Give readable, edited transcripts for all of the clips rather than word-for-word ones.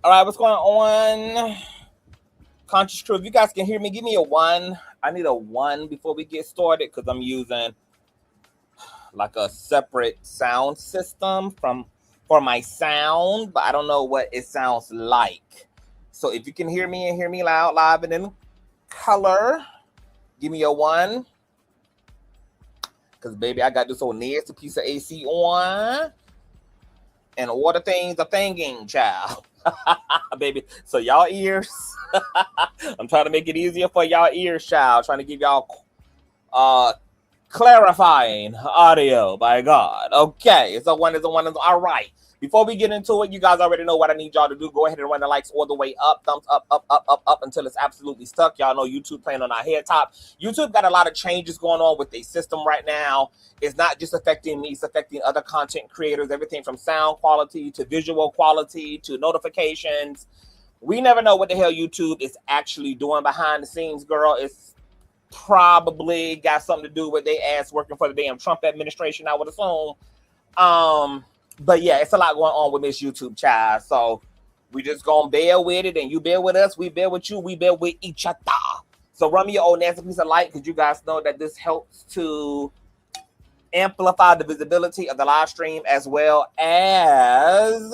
All right, what's going on? Conscious Crew, if you guys can hear me, give me a 1. I need a 1 before we get started because I'm using like a separate sound system for my sound, but I don't know what it sounds like. So if you can hear me and hear me loud, live, and in color, give me a 1. Because, baby, I got this old nasty piece of AC on. And all the things are thinking, child. Baby, so y'all ears. I'm trying to make it easier for y'all ears, child. Trying to give y'all clarifying audio, by God. Okay, it's a 1, it's a 1, it's all right. Before we get into it, you guys already know what I need y'all to do. Go ahead and run the likes all the way up, thumbs up, up, up, up, up until it's absolutely stuck. Y'all know YouTube playing on our head top. YouTube got a lot of changes going on with their system right now. It's not just affecting me, it's affecting other content creators, everything from sound quality to visual quality to notifications. We never know what the hell YouTube is actually doing behind the scenes, girl. It's probably got something to do with they ass working for the damn Trump administration, I would assume. But yeah, it's a lot going on with this YouTube, child. So we just gonna bear with it, and you bear with us, we bear with you, we bear with each other. So run me your old nasty piece of light, because you guys know that this helps to amplify the visibility of the live stream, as well as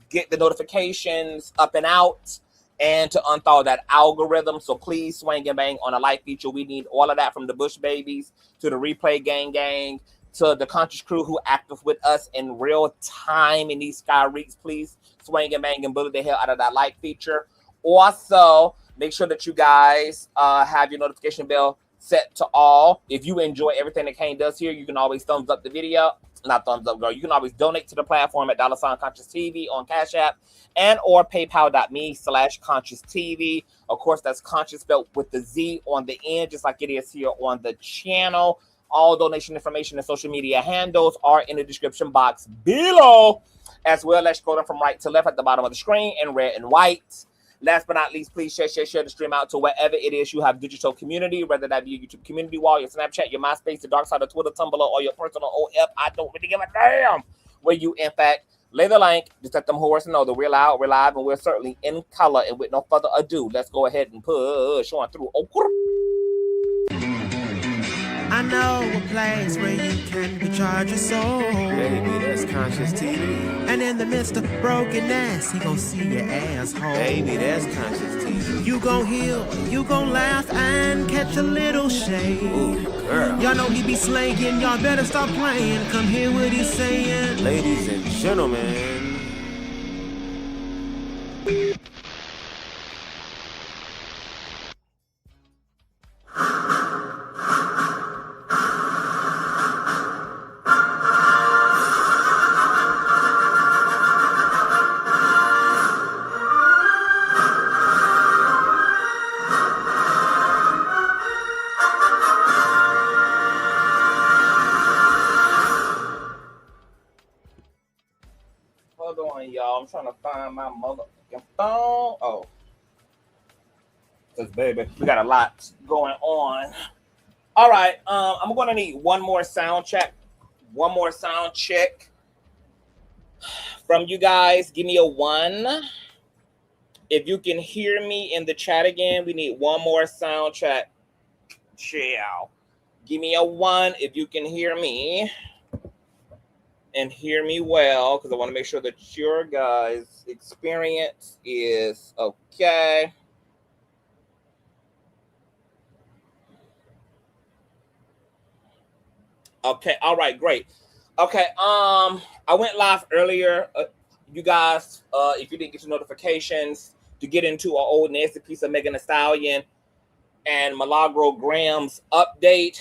get the notifications up and out, and to unthaw that algorithm. So please swing and bang on a like feature. We need all of that, from the Bush babies to the replay gang to the Conscious Crew who active with us in real time in these sky reeks. Please swing and bang and bullet the hell out of that like feature. Also, make sure that you guys have your notification bell set to all. If you enjoy everything that Kane does here, you can always thumbs up the video. Not thumbs up, girl. You can always donate to the platform at $Consciouztv on Cash App and or paypal.me/Consciouztv. Of course, that's Conscious spelled with the Z on the end, just like it is here on the channel. All donation information and social media handles are in the description box below, as well as scrolling from right to left at the bottom of the screen in red and white. Last but not least, please share the stream out to wherever it is you have digital community, whether that be your YouTube community wall, your Snapchat, your MySpace, the dark side of Twitter, Tumblr, or your personal OF. I don't really give a damn where you, in fact, lay the link. Just let them whores know that we're loud, we're live, and we're certainly in color. And with no further ado, let's go ahead and push on through. I know a place where you can recharge your soul. Baby, that's Consciouztv. And in the midst of brokenness, he gon' see your asshole. Baby, that's Consciouztv. You gon' heal, you gon' laugh and catch a little shade. Ooh, girl. Y'all know he be slaying, y'all better stop playing. Come hear what he's saying. Ladies and gentlemen. Hold on, y'all. I'm trying to find my motherfucking phone. Oh. Because, baby, we got a lot going on. All right. I'm going to need one more sound check. One more sound check from you guys. Give me a 1. If you can hear me in the chat again, we need one more sound check. Ciao. Give me a 1 if you can hear me. And hear me well, because I want to make sure that your guys' experience is okay. Okay, all right, great. Okay, I went live earlier. You guys, if you didn't get your notifications, to get into an old nasty piece of Megan Thee Stallion and Milagro Graham's update,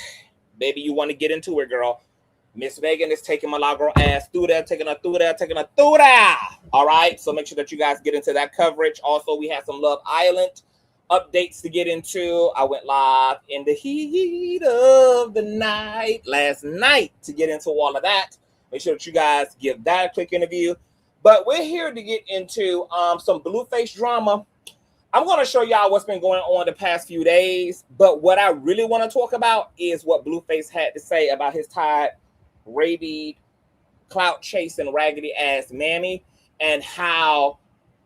baby, you want to get into it, girl. Miss Megan is taking Milagro ass through there, taking her through there. All right, so make sure that you guys get into that coverage. Also, we have some Love Island updates to get into. I went live in the heat of the night last night to get into all of that. Make sure that you guys give that a quick interview. But we're here to get into some Blueface drama. I'm going to show y'all what's been going on the past few days. But what I really want to talk about is what Blueface had to say about his tired, rabied, clout chasing, raggedy ass mammy, and how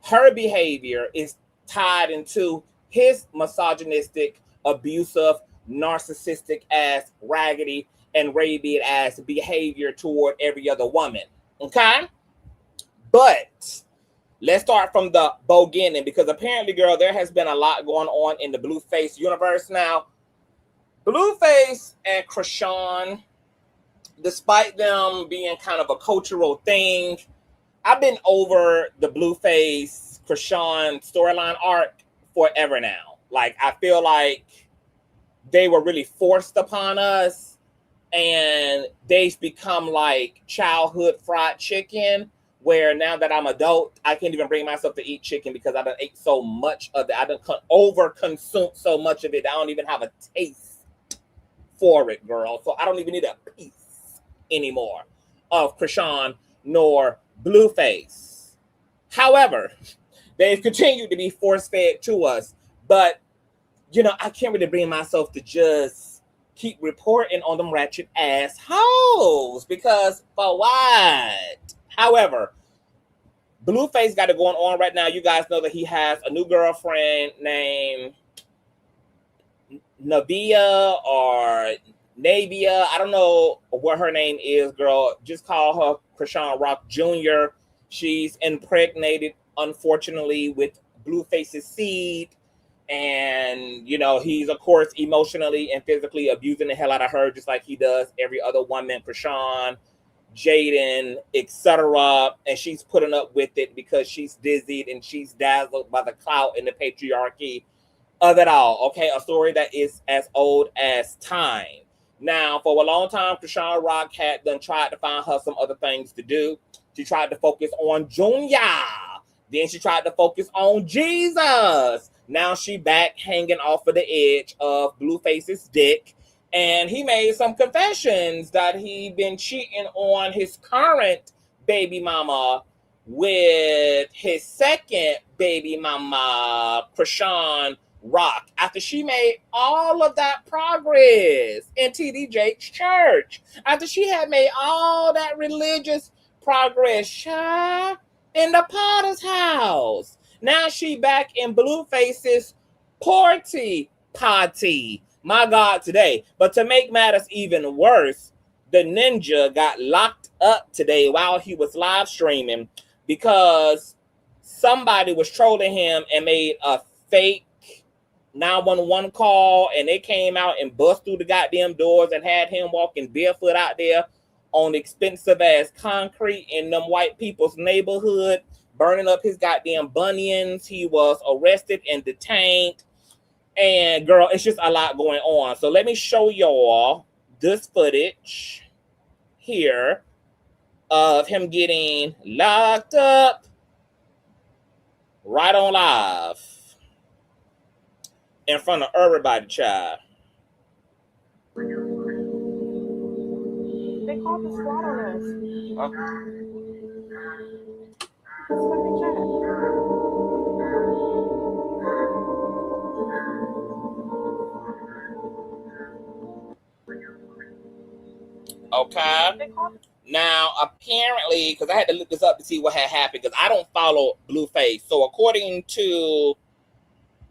her behavior is tied into his misogynistic, abusive, narcissistic ass, raggedy, and rabid ass behavior toward every other woman. Okay? But let's start from the beginning, because apparently, girl, there has been a lot going on in the Blueface universe now. Blueface and Chrisean, despite them being kind of a cultural thing, I've been over the Blueface Chrisean storyline arc forever now. Like, I feel like they were really forced upon us, and they've become like childhood fried chicken, where now that I'm adult, I can't even bring myself to eat chicken because I done ate so much of it. I done over-consumed so much of it, I don't even have a taste for it, girl. So I don't even need a piece anymore of Chrisean nor Blueface. However, they've continued to be force-fed to us, but you know, I can't really bring myself to just keep reporting on them ratchet ass hoes, because for what? However, Blueface got it going on right now. You guys know that he has a new girlfriend named Navia or Navia. I don't know what her name is, girl. Just call her Chrisean Rock Jr. She's impregnated, unfortunately, with Blueface's seed. And, you know, he's, of course, emotionally and physically abusing the hell out of her, just like he does every other woman, Chrisean, Jaden, etc. And she's putting up with it because she's dizzied and she's dazzled by the clout and the patriarchy of it all. Okay, a story that is as old as time. Now, for a long time, Chrisean Rock had done tried to find her some other things to do. She tried to focus on Junior. Then she tried to focus on Jesus. Now she back hanging off of the edge of Blueface's dick. And he made some confessions that he been cheating on his current baby mama with his second baby mama, Chrisean Rock, after she made all of that progress in TD Jake's church, after she had made all that religious progress in the Potter's house. Now she back in Blueface's party. My God, today. But to make matters even worse, the ninja got locked up today while he was live streaming because somebody was trolling him and made a fake 911 call, and they came out and bust through the goddamn doors and had him walking barefoot out there on expensive ass concrete in them white people's neighborhood, burning up his goddamn bunions. He was arrested and detained. And girl, it's just a lot going on. So let me show y'all this footage here of him getting locked up right on live in front of everybody, child. They called the SWAT on us. That's what they checked. Okay. Now, apparently, because I had to look this up to see what had happened, because I don't follow Blueface. So according to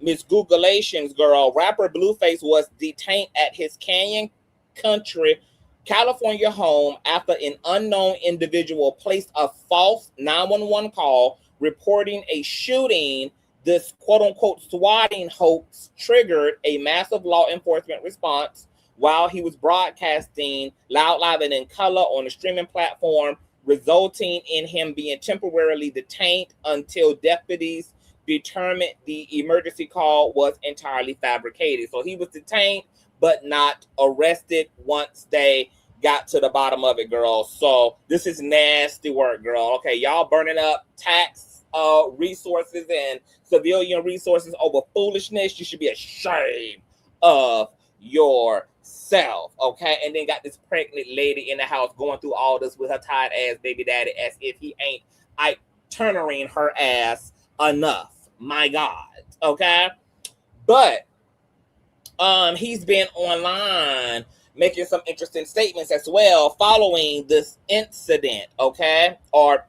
Miss Googleations, girl, rapper Blueface was detained at his Canyon Country, California home after an unknown individual placed a false 911 call reporting a shooting. This quote-unquote swatting hoax triggered a massive law enforcement response while he was broadcasting loud, live, and in color on the streaming platform, resulting in him being temporarily detained until deputies determined the emergency call was entirely fabricated. So he was detained, but not arrested once they got to the bottom of it, girl. So this is nasty work, girl. Okay, y'all burning up tax resources and civilian resources over foolishness. You should be ashamed of yourself, okay? And then got this pregnant lady in the house going through all this with her tired ass baby daddy as if he ain't turning her ass enough. My God, okay? But he's been online making some interesting statements as well following this incident, okay? Or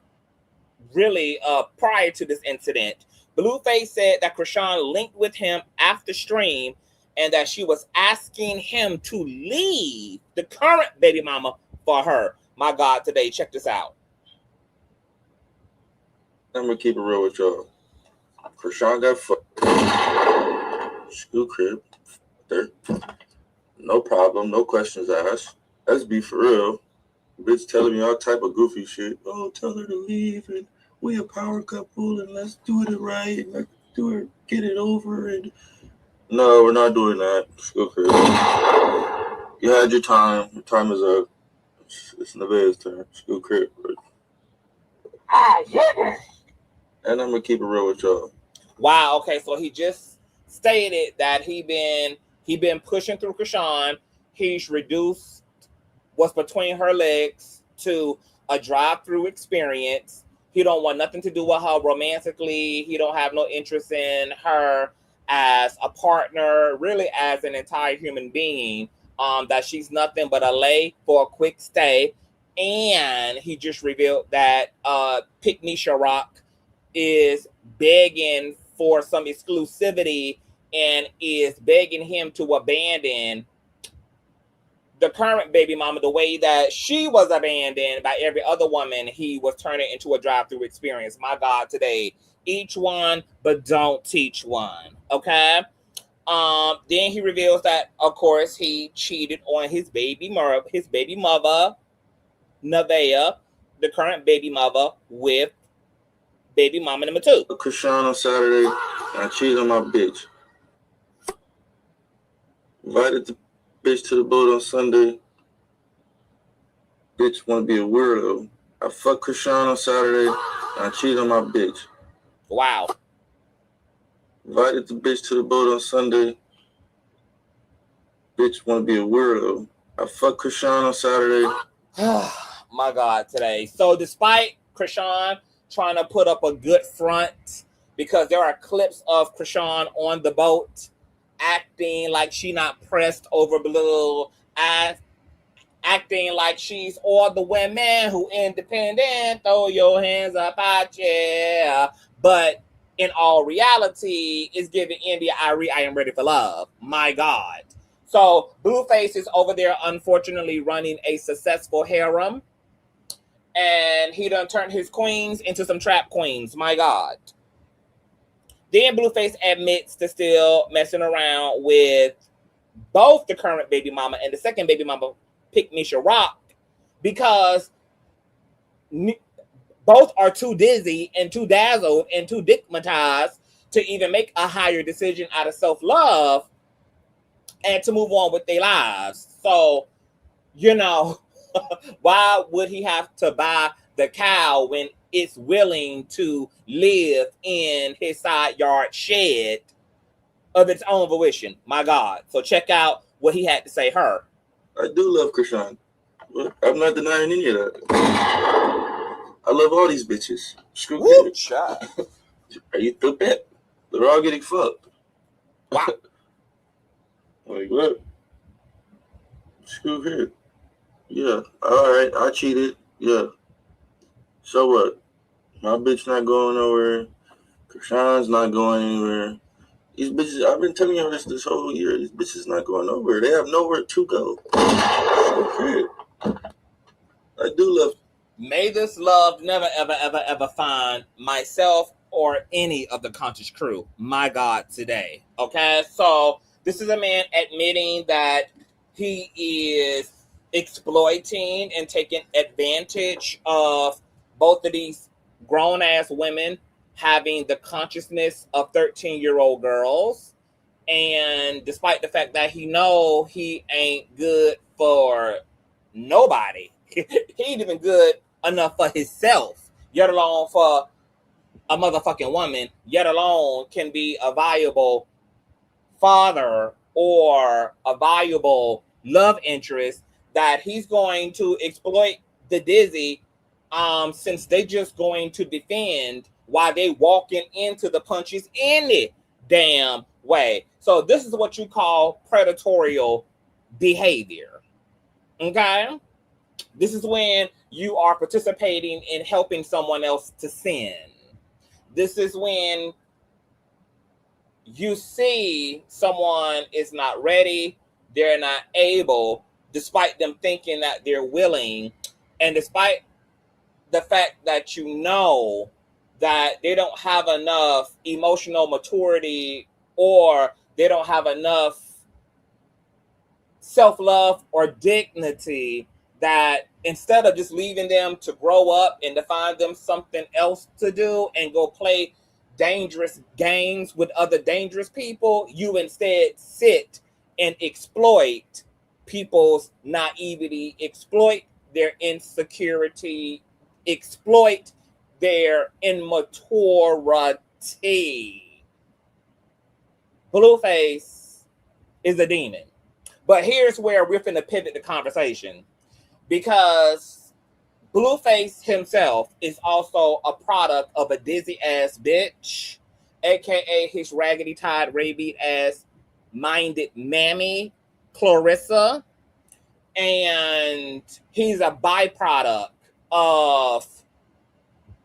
really prior to this incident. Blueface said that Chrisean linked with him after stream and that she was asking him to leave the current baby mama for her. My God, today, check this out. I'm gonna keep it real with y'all. Chrisean got fucked. School crib. There. No problem. No questions asked. Let's be for real. Bitch telling me all type of goofy shit. Oh, tell her to leave and we a power couple and let's do it right and let's do it, get it over. And no, we're not doing that. School crib. You had your time. Your time is up. It's Nevaeh's turn. School crib. And I'm gonna keep it real with y'all. Wow. Okay, so he just stated that he been pushing through Chrisean. He's reduced what's between her legs to a drive-through experience. He don't want nothing to do with her romantically. He don't have no interest in her as a partner, really as an entire human being. That she's nothing but a lay for a quick stay. And he just revealed that Pick Misha Rock is begging for some exclusivity and is begging him to abandon the current baby mama the way that she was abandoned by every other woman. He was turning into a drive-through experience. My God, today, each one, but don't teach one. Okay. Then he reveals that, of course, he cheated on his baby mother, Nevaeh, the current baby mother, with baby mama number 2. Chrisean on Saturday, I cheated on my bitch. Invited the bitch to the boat on Sunday. Bitch wanna be a weirdo. I fucked Chrisean on Saturday, I cheated on my bitch. Wow. Invited the bitch to the boat on Sunday. Bitch wanna be a weirdo. I fucked Chrisean on Saturday. My God, today. So despite Chrisean trying to put up a good front, because there are clips of Chrisean on the boat acting like she not pressed over Blue, acting like she's all the women who independent, throw your hands up out there. But in all reality, it's giving India Irie, I am ready for love. My God. So Blueface is over there, unfortunately, running a successful harem. And he done turned his queens into some trap queens. My God. Then Blueface admits to still messing around with both the current baby mama and the second baby mama, Pick Misha Rock, because both are too dizzy and too dazzled and too dickmatized to even make a higher decision out of self-love and to move on with their lives. So, you know, why would he have to buy the cow when it's willing to live in his side yard shed of its own volition? My God. So check out what he had to say her. I do love Chrisean. I'm not denying any of that. I love all these bitches. Screw Woo, it. Are you through that? They're all getting fucked. Wow. Like, what? Screw it. Yeah. All right. I cheated. Yeah. So what? My bitch not going nowhere. Chrisean's not going anywhere. These bitches, I've been telling you this whole year. These bitches not going nowhere. They have nowhere to go. So I do love. May this love never, ever, ever, ever find myself or any of the Conscious crew. My God, today. Okay? So this is a man admitting that he is exploiting and taking advantage of both of these grown-ass women having the consciousness of 13-year-old girls. And despite the fact that he know he ain't good for nobody, he ain't even good enough for himself, yet alone for a motherfucking woman, yet alone can be a valuable father or a valuable love interest, that he's going to exploit the dizzy since they just going to defend while they walking into the punches any damn way. So this is what you call predatorial behavior. Okay? This is when you are participating in helping someone else to sin. This is when you see someone is not ready, they're not able, despite them thinking that they're willing, and despite the fact that you know that they don't have enough emotional maturity or they don't have enough self-love or dignity, that instead of just leaving them to grow up and to find them something else to do and go play dangerous games with other dangerous people, you instead sit and exploit people's naivety, exploit their insecurity, exploit their immaturity. Blueface is a demon. But here's where we're finna pivot the conversation, because Blueface himself is also a product of a dizzy ass bitch, aka his raggedy tied rabied ass minded mammy, Clarissa, and he's a byproduct of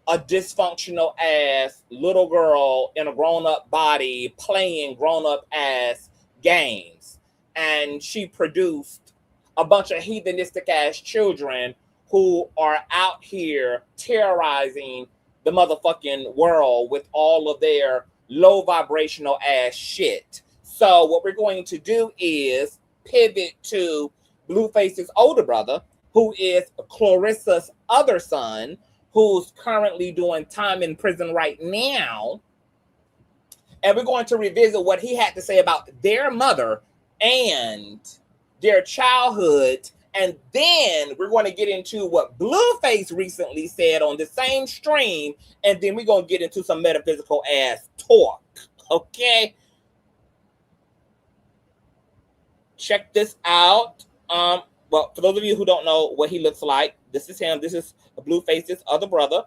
a dysfunctional ass little girl in a grown-up body playing grown-up ass games. And she produced a bunch of heathenistic ass children who are out here terrorizing the motherfucking world with all of their low vibrational ass shit. So what we're going to do is pivot to Blueface's older brother, who is Clarissa's other son, who's currently doing time in prison right now. And we're going to revisit what he had to say about their mother and their childhood. And then we're going to get into what Blueface recently said on the same stream. And then we're going to get into some metaphysical ass talk. Okay? Check this out. Well, for those of you who don't know what he looks like, this is him. This is Blueface's other brother.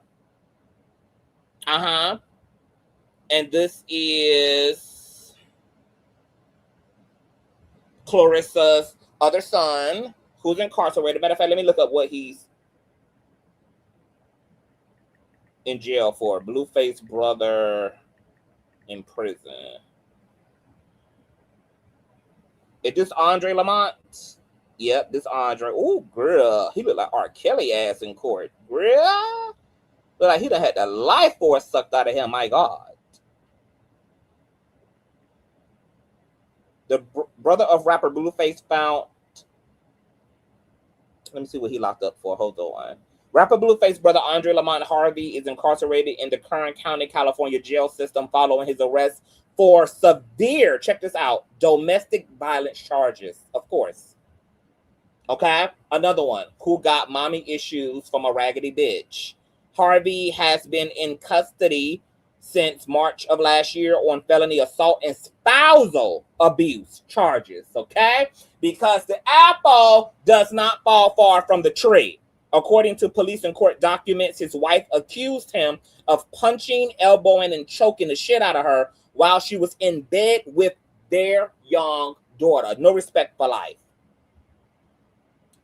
And this is Clarissa's other son, who's incarcerated. Matter of fact, let me look up what he's in jail for. Blueface brother in prison. Is this Andre Lamont? Yep, this Andre. Ooh, girl. He look like R. Kelly ass in court. Girl. Look like he done had the life force sucked out of him. My God. The brother of rapper Blueface found... Let me see what he locked up for. Hold on. Rapper Blueface brother Andre Lamont Harvey is incarcerated in the Kern County, California jail system following his arrest for severe, check this out, domestic violence charges, of course. Okay, another one who got mommy issues from a raggedy bitch. Harvey has been in custody since March of last year on felony assault and spousal abuse charges, okay? Because the apple does not fall far from the tree. According to police and court documents, his wife accused him of punching, elbowing, and choking the shit out of her while she was in bed with their young daughter. No respect for life.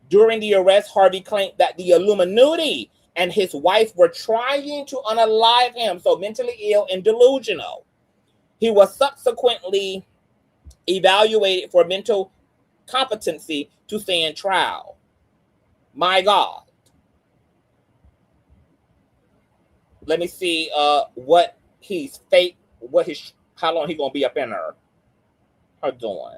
During the arrest, Harvey claimed that the Illuminati and his wife were trying to unalive him, so mentally ill and delusional. He was subsequently evaluated for mental competency to stand trial. My God. Let me see what he's fake, how long he gonna be up in there. Hold on.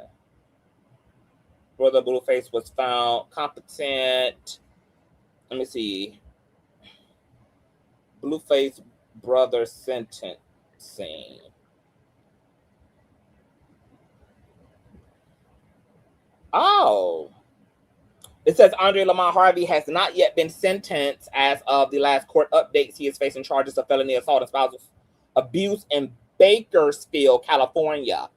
Brother Blueface was found competent. Let me see. Blueface brother sentencing. Oh. It says Andre Lamont Harvey has not yet been sentenced as of the last court updates. He is facing charges of felony assault and spousal abuse in Bakersfield, California.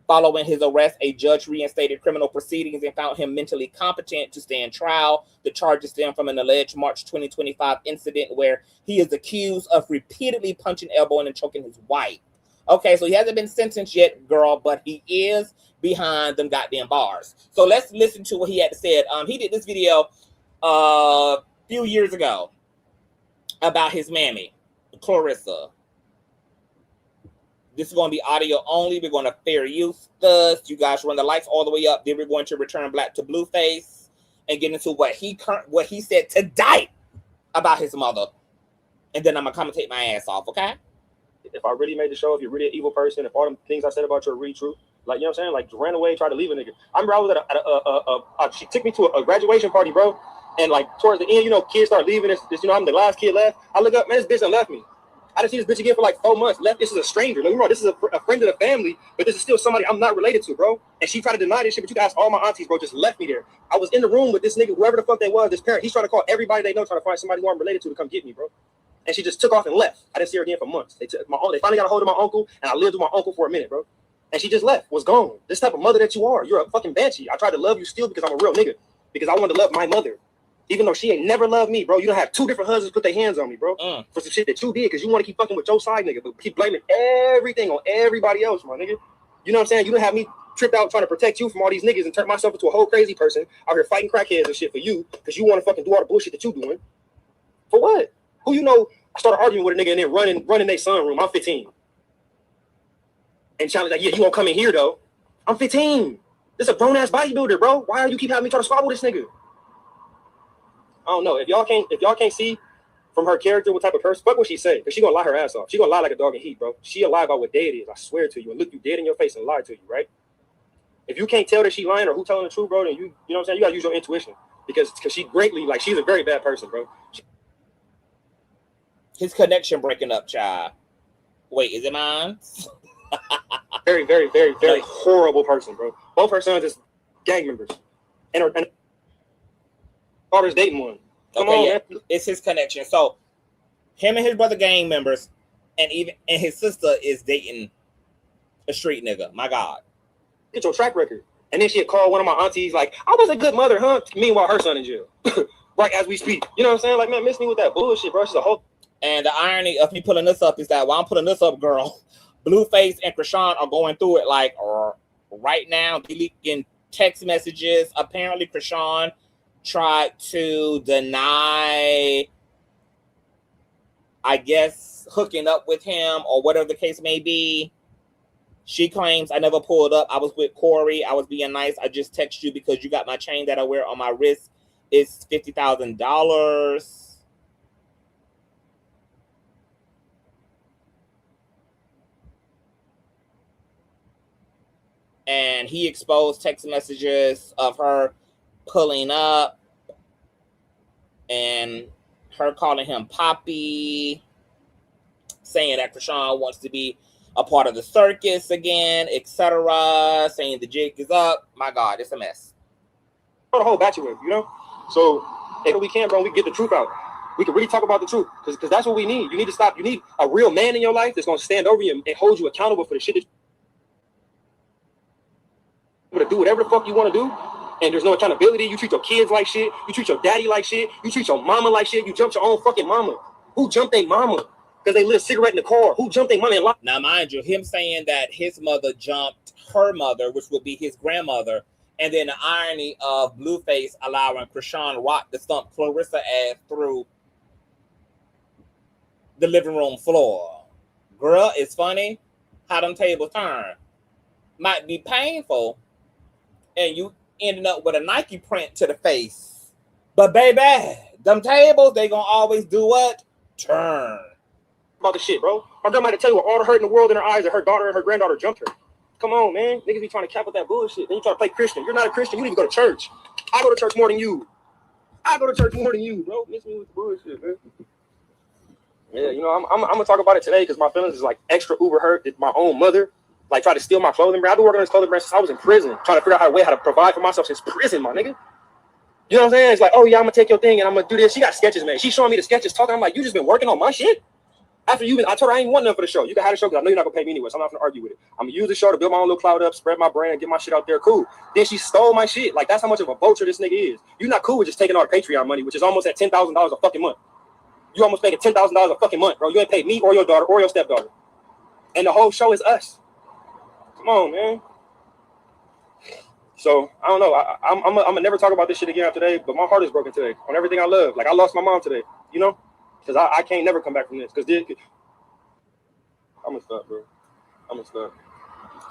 Following his arrest, a judge reinstated criminal proceedings and found him mentally competent to stand trial. The charges stem from an alleged March 2025 incident where he is accused of repeatedly punching, elbowing, and choking his wife. Okay, so he hasn't been sentenced yet, girl, but he is behind them goddamn bars. So let's listen to what he had to say. He did this video a few years ago about his mammy, Clarissa. This is going to be audio only. We're going to fair use this. You guys run the lights all the way up. Then we're going to return back to Blueface and get into what he said today about his mother. And then I'm going to commentate my ass off, okay? If I really made the show, if you're really an evil person, if all the things I said about you are really true, like, you know what I'm saying? Like, ran away, tried to leave a nigga. I remember I was at she took me to a graduation party, bro. And, like, towards the end, you know, kids start leaving. This, you know, I'm the last kid left. I look up, man, this bitch done left me. I didn't see this bitch again for like 4 months. Left. This is a stranger. Don't get me wrong. This is a friend of the family, but this is still somebody I'm not related to, bro. And she tried to deny this shit, but you can ask all my aunties, bro. Just left me there. I was in the room with this nigga, whoever the fuck they was, this parent. He's trying to call everybody they know, trying to find somebody who I'm related to come get me, bro. And she just took off and left. I didn't see her again for months. They finally got a hold of my uncle, and I lived with my uncle for a minute, bro. And she just left, was gone. This type of mother that you are. You're a fucking banshee. I tried to love you still because I'm a real nigga. Because I wanted to love my mother. Even though she ain't never loved me, bro. You don't have 2 different husbands put their hands on me, bro. For some shit that you did because you want to keep fucking with your side nigga, but keep blaming everything on everybody else, my nigga. You know what I'm saying? You didn't have me tripped out trying to protect you from all these niggas and turn myself into a whole crazy person out here fighting crackheads and shit for you because you want to fucking do all the bullshit that you doing. For what? Who you know? I started arguing with a nigga and then running their son room. I'm 15. And challenge like, yeah, you won't come in here though. I'm 15. This is a grown ass bodybuilder, bro. Why are you keep having me try to squabble this nigga? I don't know. If y'all can't see from her character what type of person, fuck what she say, because she gonna lie her ass off. She gonna lie like a dog in heat, bro. She lie about what day it is. I swear to you, and look you dead in your face and lie to you, right? If you can't tell that she lying or who telling the truth, bro, then you know what I'm saying, you gotta use your intuition because she greatly, like, she's a very bad person, bro. His connection breaking up, child. Wait, is it mine? Very, very, very, very horrible person, bro. Both her sons is gang members, and her daughter's dating one. Come on, yeah. man. It's his connection. So him and his brother gang members, and his sister is dating a street nigga. My God. Get your track record. And then she'd call one of my aunties like, I was a good mother, huh? Meanwhile, her son in jail. Right as we speak. You know what I'm saying? Like, man, miss me with that bullshit, bro. It's a whole. And the irony of me pulling this up is that while I'm pulling this up, girl, Blueface and Chrisean are going through it like right now, deleting text messages. Apparently, Chrisean tried to deny, I guess, hooking up with him or whatever the case may be. She claims, I never pulled up. I was with Corey. I was being nice. I just text you because you got my chain that I wear on my wrist. It's $50,000. And he exposed text messages of her pulling up and her calling him Poppy, saying that Chrisean wants to be a part of the circus again, etc., saying the jig is up. My God, it's a mess. The whole batch of it, you know? So if we can, bro, we get the truth out. We can really talk about the truth because that's what we need. You need to stop. You need a real man in your life that's going to stand over you and hold you accountable for the shit that to do whatever the fuck you want to do, and there's no accountability. You treat your kids like shit. You treat your daddy like shit. You treat your mama like shit. You jumped your own fucking mama. Who jumped their mama? Because they lit a cigarette in the car. Who jumped their mama? Now, mind you, him saying that his mother jumped her mother, which would be his grandmother, and then the irony of Blueface allowing Chrisean Rock to stump Clarissa ass through the living room floor. Girl, it's funny how them tables turn. Might be painful, and you ended up with a Nike print to the face. But baby, them tables, they gonna always do what? Turn. About the shit, bro. I'm done to tell you what all the hurt in the world in her eyes that her daughter and her granddaughter jumped her. Come on, man. Niggas be trying to cap with that bullshit. Then you try to play Christian. You're not a Christian. You need to go to church. I go to church more than you. Bro. Miss me with the bullshit, man. Yeah, you know, I'm gonna talk about it today because my feelings is like extra uber hurt that my own mother like tried to steal my clothing brand. I've been working on this clothing brand since I was in prison, trying to figure out how to provide for myself since prison, my nigga. You know what I'm saying? It's like, oh yeah, I'm gonna take your thing and I'm gonna do this. She got sketches, man. She's showing me the sketches, talking. I'm like, you just been working on my shit. After I told her I ain't want nothing for the show. You can have the show because I know you're not gonna pay me anyway, so I'm not gonna argue with it. I'm gonna use the show to build my own little cloud up, spread my brand, get my shit out there. Cool. Then she stole my shit. Like, that's how much of a vulture this nigga is. You're not cool with just taking all the Patreon money, which is almost at $10,000 a fucking month. You almost making $10,000 a fucking month, bro. You ain't paid me or your daughter or your stepdaughter. And the whole show is us. Come on, man. So I don't know. I'm gonna never talk about this shit again after today. But my heart is broken today on everything I love. Like I lost my mom today, you know, because I can't never come back from this. Because I'm gonna stop, bro. I'm gonna stop.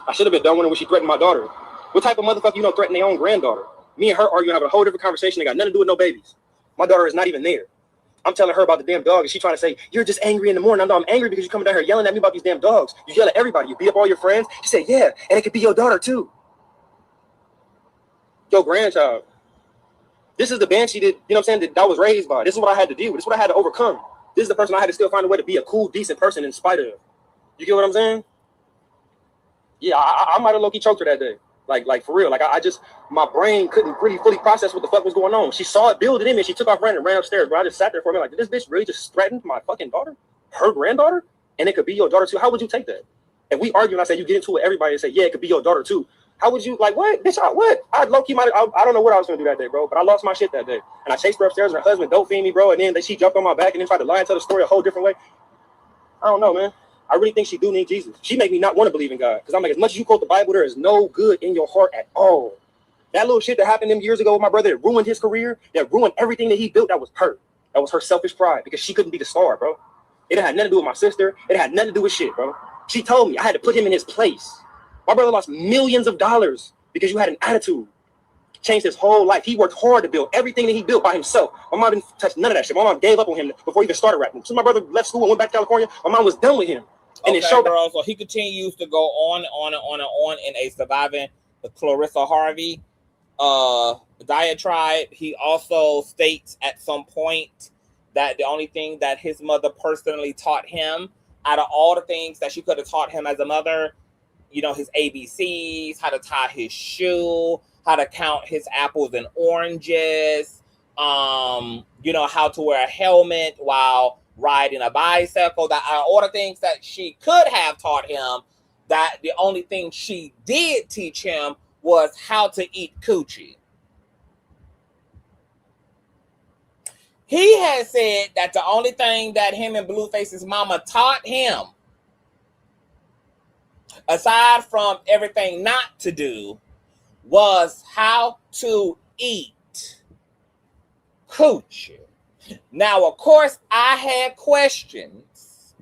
I should have been done with it when she threatened my daughter. What type of motherfucker you know threaten their own granddaughter? Me and her arguing, having a whole different conversation. They got nothing to do with no babies. My daughter is not even there. I'm telling her about the damn dog, and she trying to say, you're just angry in the morning. I'm angry because you coming down here yelling at me about these damn dogs. You yell at everybody. You beat up all your friends. She said, yeah, and it could be your daughter too. Your grandchild. This is the banshee that, you know what I'm saying, that I was raised by. This is what I had to deal with. This is what I had to overcome. This is the person I had to still find a way to be a cool, decent person in spite of. You get what I'm saying? Yeah, I might have low-key choked her that day. Like for real. Like I just, my brain couldn't really fully process what the fuck was going on. She saw it build it in me. She took off running and ran upstairs. But I just sat there for a minute like, did this bitch really just threaten my fucking daughter? Her granddaughter? And it could be your daughter too. How would you take that? If we argue and I say you get into it, everybody and say, yeah, it could be your daughter too. How would you, like, what? Bitch, what? I low-key might, I don't know what I was going to do that day, bro. But I lost my shit that day. And I chased her upstairs and her husband dope fiend me, bro. And then she jumped on my back and then tried to lie and tell the story a whole different way. I don't know, man. I really think she do need Jesus. She make me not want to believe in God. Because I'm like, as much as you quote the Bible, there is no good in your heart at all. That little shit that happened them years ago with my brother that ruined his career, that ruined everything that he built, that was her. That was her selfish pride because she couldn't be the star, bro. It had nothing to do with my sister. It had nothing to do with shit, bro. She told me I had to put him in his place. My brother lost millions of dollars because you had an attitude. Changed his whole life. He worked hard to build everything that he built by himself. My mom didn't touch none of that shit. My mom gave up on him before he even started rapping. So my brother left school and went back to California. My mom was done with him. And okay, bro. So he continues to go on in a surviving the Clarissa Harvey diatribe. He also states at some point that the only thing that his mother personally taught him, out of all the things that she could have taught him as a mother, you know, his ABCs, how to tie his shoe, how to count his apples and oranges, you know, how to wear a helmet while riding a bicycle, that are all the things that she could have taught him, that the only thing she did teach him was how to eat coochie. He has said that the only thing that him and Blueface's mama taught him, aside from everything not to do, was how to eat coochie. Now, of course, I had questions.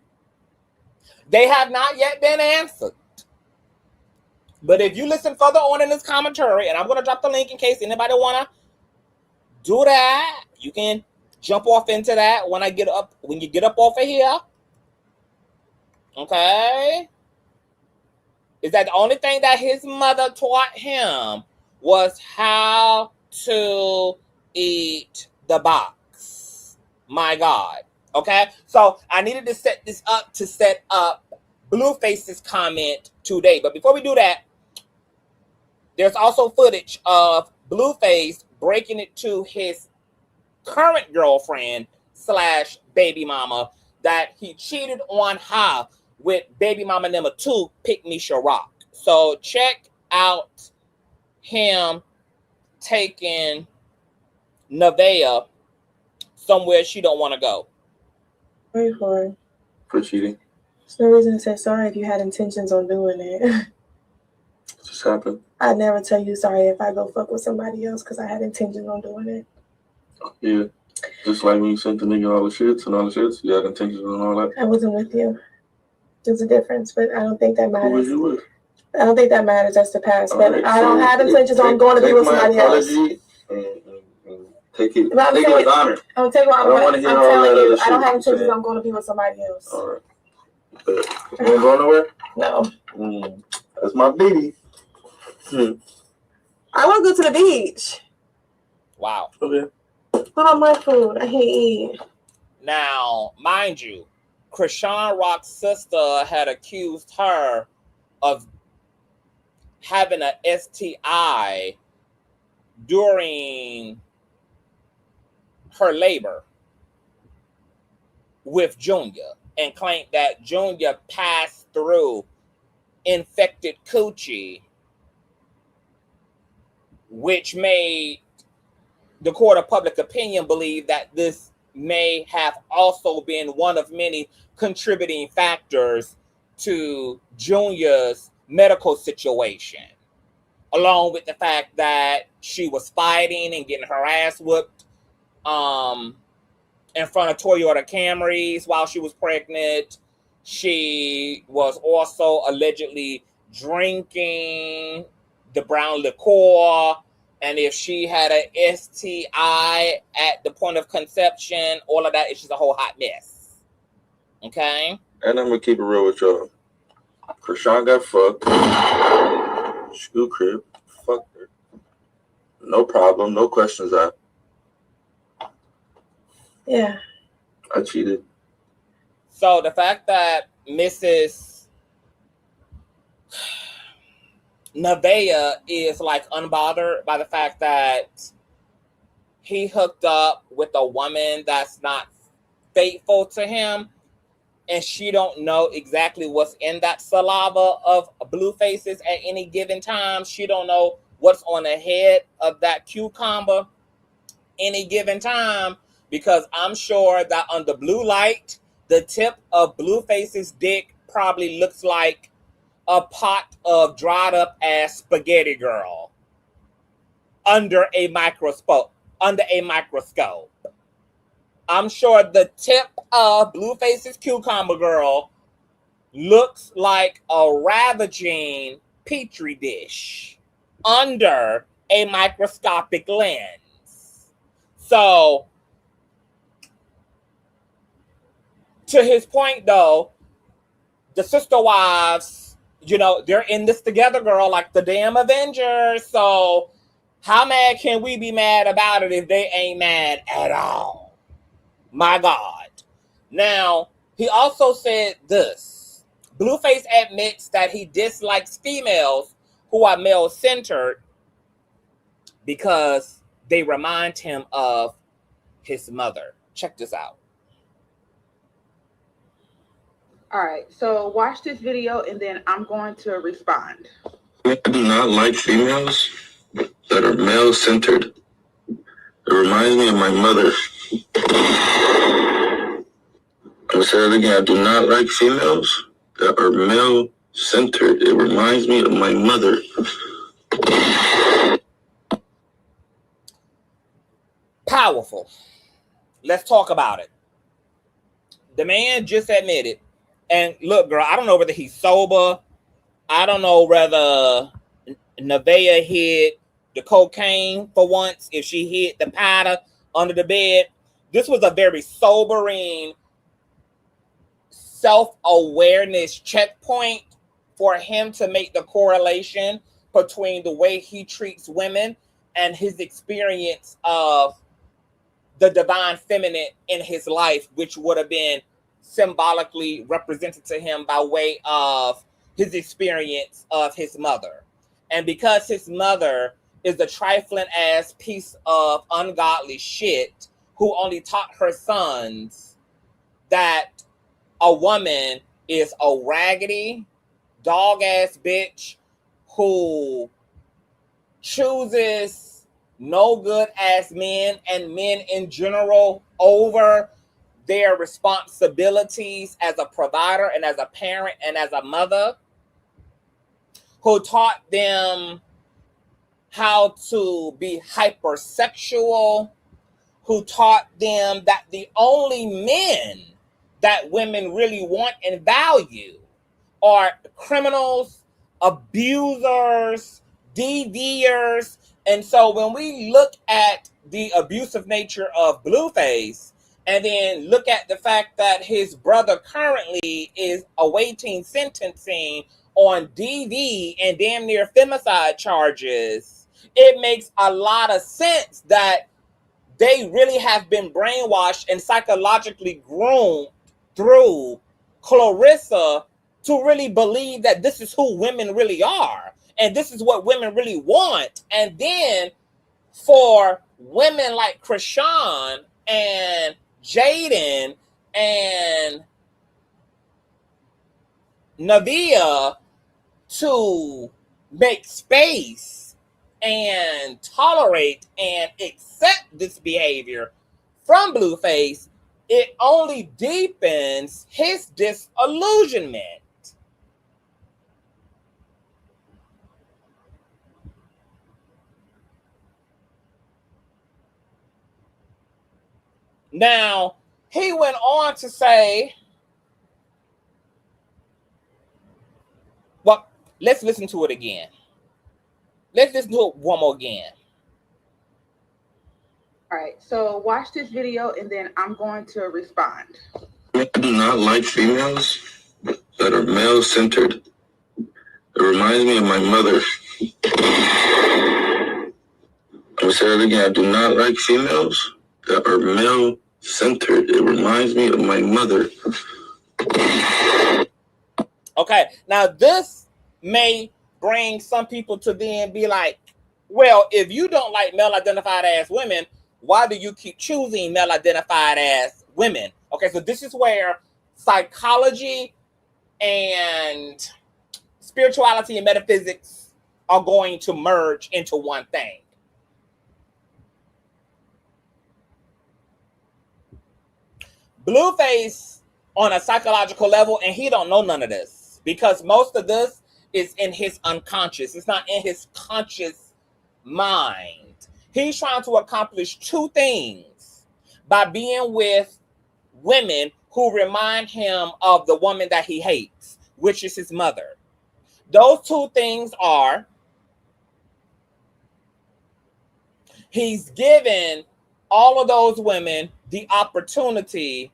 They have not yet been answered. But if you listen further on in this commentary, and I'm going to drop the link in case anybody want to do that, you can jump off into that when you get up off of here. Okay? Is that the only thing that his mother taught him was how to eat the box. My God. Okay? So I needed to set this up to set up Blueface's comment today. But before we do that, there's also footage of Blueface breaking it to his current girlfriend / baby mama that he cheated on her with baby mama number 2, Pick Me Rock. So check out him taking Nevaeh somewhere she don't want to go. Sorry For cheating. There's no reason to say sorry if you had intentions on doing it. It just happened. I'd never tell you sorry if I go fuck with somebody else because I had intentions on doing it. Yeah. Just like when you sent the nigga all the shits, you had intentions and all that. I wasn't with you. There's a difference, but I don't think that matters. Who was you with? I don't think that matters. That's the past. But Right, I don't have intentions on going to be with somebody else. And take it. But Take it with honor. I'm telling you, I don't have intentions on going to be with somebody else. All right. But you ain't going nowhere? No. That's my baby. I want to go to the beach. Wow. Okay. What about my food? I hate eating. Now, mind you, Chrisean Rock's sister had accused her of having an STI during her labor with Junior and claimed that Junior passed through infected coochie, which made the court of public opinion believe that this may have also been one of many contributing factors to Junior's medical situation. along with the fact that she was fighting and getting her ass whooped in front of Toyota Camrys while she was pregnant. She was also allegedly drinking the brown liqueur. And if she had a STI at the point of conception, all of that is just a whole hot mess. Okay? And I'm going to keep it real with y'all. Chrisean got fucked. School crib. Fucked her. No problem. No questions asked. Yeah. I cheated. So the fact that Mrs. Nevaeh is like unbothered by the fact that he hooked up with a woman that's not faithful to him, and she don't know exactly what's in that saliva of Bluefaces at any given time. She don't know what's on the head of that cucumber any given time, because I'm sure that under blue light, the tip of Blueface's dick probably looks like a pot of dried up ass spaghetti girl under a microscope. I'm sure the tip of Blueface's cucumber girl looks like a ravaging petri dish under a microscopic lens. So, to his point though, the sister wives, you know, they're in this together, girl, like the damn Avengers. So how mad can we be mad about it if they ain't mad at all? My God. Now, he also said this. Blueface admits that he dislikes females who are male-centered because they remind him of his mother. Check this out. All right, so watch this video and then I'm going to respond. I do not like females that are male-centered. It reminds me of my mother. I'm going to say that again. I do not like females that are male-centered. It reminds me of my mother. Powerful. Let's talk about it. The man just admitted, and look, girl, I don't know whether he's sober. I don't know whether Nevaeh hid the cocaine for once, if she hid the powder under the bed. This was a very sobering self-awareness checkpoint for him to make the correlation between the way he treats women and his experience of the divine feminine in his life, which would have been symbolically represented to him by way of his experience of his mother. And because his mother is a trifling ass piece of ungodly shit who only taught her sons that a woman is a raggedy, dog ass bitch who chooses no good ass men and men in general over their responsibilities as a provider and as a parent and as a mother, who taught them how to be hypersexual, who taught them that the only men that women really want and value are criminals, abusers, DVers. And so when we look at the abusive nature of Blueface, and then look at the fact that his brother currently is awaiting sentencing on DV and damn near femicide charges, it makes a lot of sense that they really have been brainwashed and psychologically groomed through Clarissa to really believe that this is who women really are. And this is what women really want. And then for women like Chrisean and Jaden and Nevaeh to make space and tolerate and accept this behavior from Blueface, it only deepens his disillusionment. Now, he went on to say, well, let's listen to it again. Let's listen to it one more again. All right, so watch this video and then I'm going to respond. I do not like females that are male-centered. It reminds me of my mother. I'm gonna say it again. I do not like females that are male-centered. It reminds me of my mother. Okay, now this may bring some people to then be like, well, if you don't like male-identified as women, why do you keep choosing male-identified as women? Okay, so this is where psychology and spirituality and metaphysics are going to merge into one thing. Blueface on a psychological level, and he don't know none of this because most of this is in his unconscious. It's not in his conscious mind. He's trying to accomplish two things by being with women who remind him of the woman that he hates, which is his mother. Those two things are, he's given all of those women the opportunity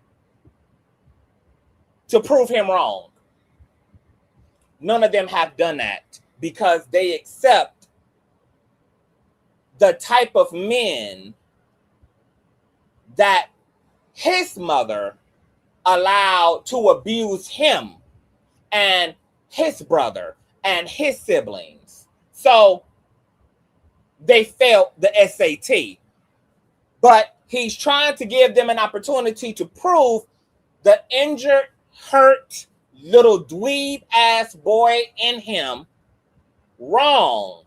to prove him wrong. None of them have done that because they accept the type of men that his mother allowed to abuse him and his brother and his siblings. So they failed the SAT. But he's trying to give them an opportunity to prove the injured, hurt, little dweeb-ass boy in him wrong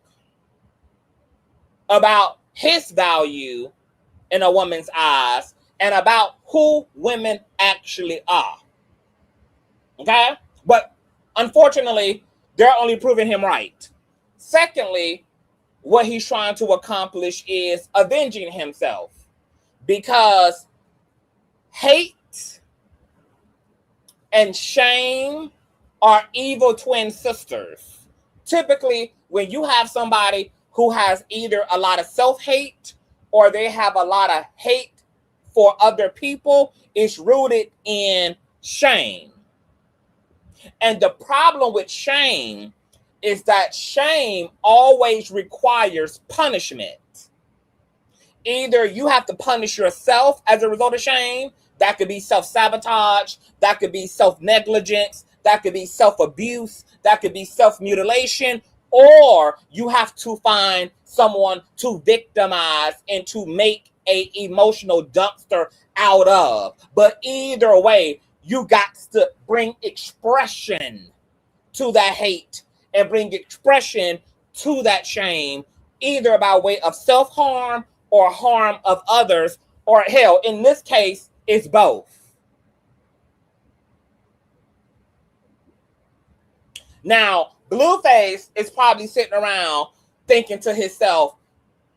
about his value in a woman's eyes and about who women actually are. Okay? But unfortunately, they're only proving him right. Secondly, what he's trying to accomplish is avenging himself because hate and shame are evil twin sisters. Typically, when you have somebody who has either a lot of self-hate or they have a lot of hate for other people, it's rooted in shame. And the problem with shame is that shame always requires punishment. Either you have to punish yourself as a result of shame. That could be self-sabotage. That could be self-negligence. That could be self-abuse. That could be self-mutilation. Or you have to find someone to victimize and to make an emotional dumpster out of. But either way, you got to bring expression to that hate and bring expression to that shame, either by way of self-harm or harm of others, or hell, in this case, it's both. Now, Blueface is probably sitting around thinking to himself,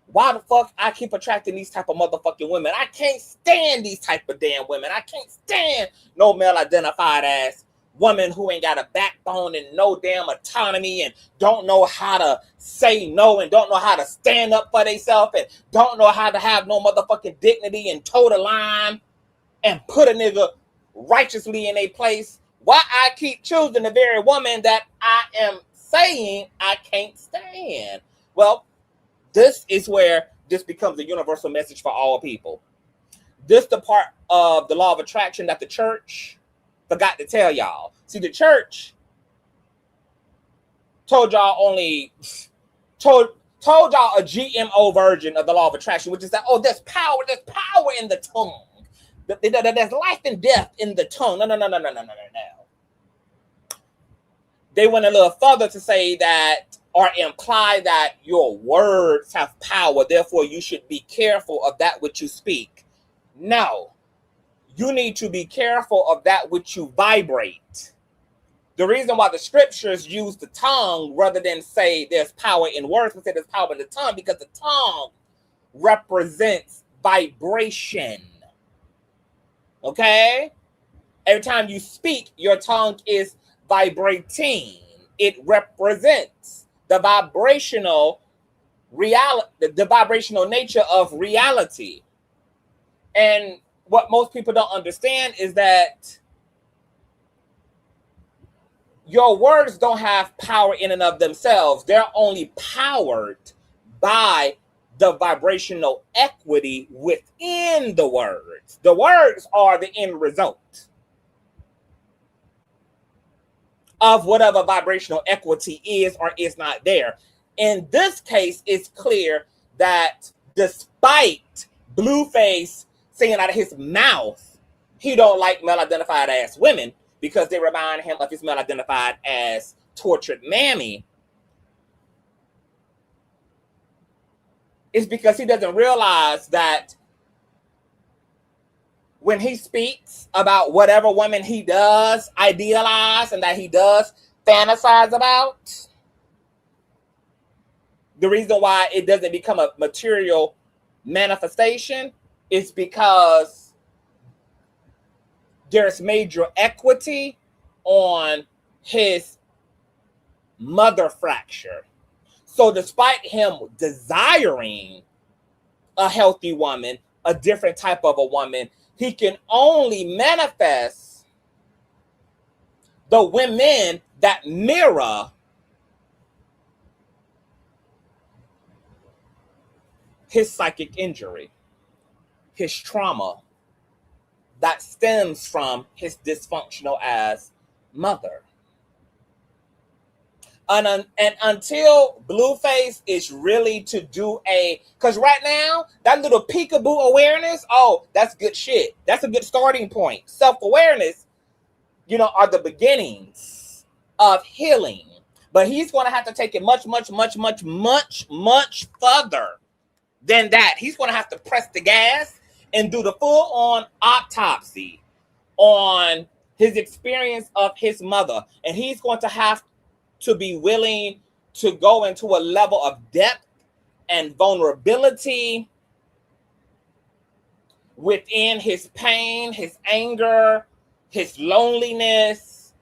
why the fuck I keep attracting these type of motherfucking women? I can't stand these type of damn women. I can't stand no male-identified ass woman who ain't got a backbone and no damn autonomy and don't know how to say no and don't know how to stand up for themselves and don't know how to have no motherfucking dignity and toe the line and put a nigga righteously in a place. Why I keep choosing the very woman that I am saying I can't stand? Well, this is where this becomes a universal message for all people. This the part of the law of attraction that the church forgot to tell y'all. See, the church told y'all a GMO version of the law of attraction, which is that, oh, there's power in the tongue. There's life and death in the tongue. No. They went a little further to say that, or imply that your words have power, therefore you should be careful of that which you speak. No. You need to be careful of that which you vibrate. The reason why the scriptures use the tongue rather than say there's power in words, we say there's power in the tongue, because the tongue represents vibration. Okay? Every time you speak, your tongue is vibrating. It represents the vibrational the vibrational nature of reality. And what most people don't understand is that your words don't have power in and of themselves. They're only powered by the vibrational equity within the words. The words are the end result of whatever vibrational equity is or is not there. In this case, it's clear that despite Blueface saying out of his mouth he don't like male-identified as women because they remind him of his male-identified as tortured mammy, it's because he doesn't realize that when he speaks about whatever woman he does idealize and that he does fantasize about, the reason why it doesn't become a material manifestation is because there's major equity on his mother fracture. So despite him desiring a healthy woman, a different type of a woman, he can only manifest the women that mirror his psychic injury, his trauma that stems from his dysfunctional as mother. And until Blueface is really to do because right now, that little peekaboo awareness, oh, that's good shit. That's a good starting point. Self-awareness, are the beginnings of healing. But he's going to have to take it much, much, much, much, much, much further than that. He's going to have to press the gas and do the full-on autopsy on his experience of his mother. And he's going to have to be willing to go into a level of depth and vulnerability within his pain, his anger, his loneliness,